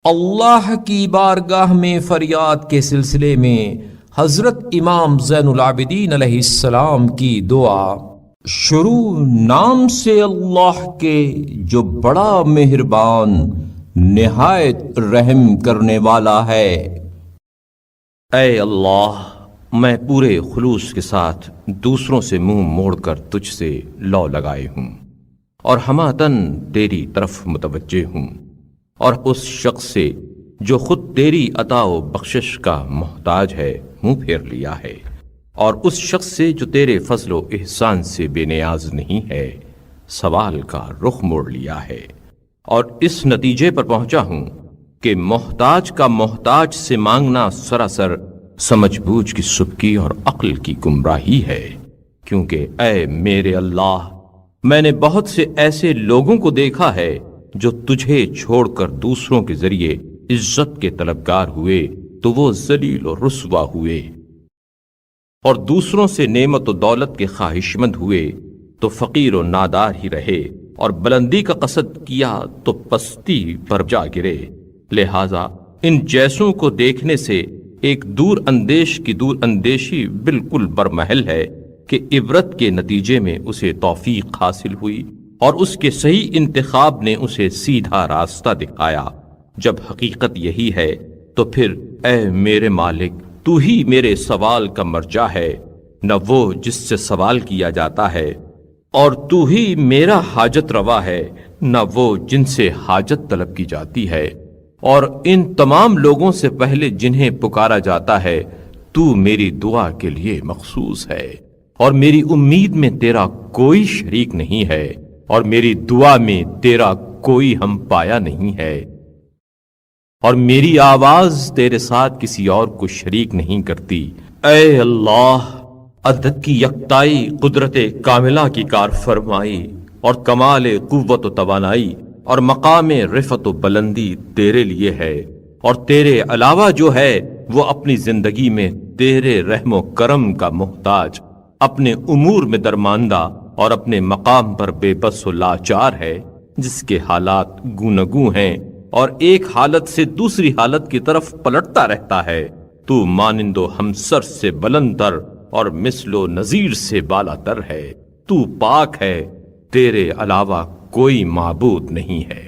اللہ کی بارگاہ میں فریاد کے سلسلے میں حضرت امام زین العابدین علیہ السلام کی دعا۔ شروع نام سے اللہ کے جو بڑا مہربان نہایت رحم کرنے والا ہے۔ اے اللہ، میں پورے خلوص کے ساتھ دوسروں سے منہ موڑ کر تجھ سے لو لگائے ہوں اور ہماتن تیری طرف متوجہ ہوں، اور اس شخص سے جو خود تیری عطا و بخشش کا محتاج ہے منہ پھیر لیا ہے، اور اس شخص سے جو تیرے فضل و احسان سے بے نیاز نہیں ہے سوال کا رخ موڑ لیا ہے، اور اس نتیجے پر پہنچا ہوں کہ محتاج کا محتاج سے مانگنا سراسر سمجھ بوجھ کی سبکی اور عقل کی گمراہی ہے، کیونکہ اے میرے اللہ، میں نے بہت سے ایسے لوگوں کو دیکھا ہے جو تجھے چھوڑ کر دوسروں کے ذریعے عزت کے طلبگار ہوئے تو وہ ذلیل و رسوا ہوئے، اور دوسروں سے نعمت و دولت کے خواہشمند ہوئے تو فقیر و نادار ہی رہے، اور بلندی کا قصد کیا تو پستی پر جا گرے۔ لہذا ان جیسوں کو دیکھنے سے ایک دور اندیش کی دور اندیشی بالکل برمحل ہے کہ عبرت کے نتیجے میں اسے توفیق حاصل ہوئی اور اس کے صحیح انتخاب نے اسے سیدھا راستہ دکھایا۔ جب حقیقت یہی ہے تو پھر اے میرے مالک، تو ہی میرے سوال کا مرجع ہے، نہ وہ جس سے سوال کیا جاتا ہے، اور تو ہی میرا حاجت روا ہے، نہ وہ جن سے حاجت طلب کی جاتی ہے، اور ان تمام لوگوں سے پہلے جنہیں پکارا جاتا ہے تو میری دعا کے لیے مخصوص ہے، اور میری امید میں تیرا کوئی شریک نہیں ہے، اور میری دعا میں تیرا کوئی ہم پایا نہیں ہے، اور میری آواز تیرے ساتھ کسی اور کو شریک نہیں کرتی۔ اے اللہ، عدد کی یکتائی، قدرت کاملہ کی کار فرمائی، اور کمال قوت و توانائی اور مقام رفعت و بلندی تیرے لیے ہے، اور تیرے علاوہ جو ہے وہ اپنی زندگی میں تیرے رحم و کرم کا محتاج، اپنے امور میں درماندہ اور اپنے مقام پر بے بس و لاچار ہے، جس کے حالات گوناگوں ہیں اور ایک حالت سے دوسری حالت کی طرف پلٹتا رہتا ہے۔ تو مانند و ہمسر سے بلند تر اور مثل و نظیر سے بالا تر ہے، تو پاک ہے، تیرے علاوہ کوئی معبود نہیں ہے۔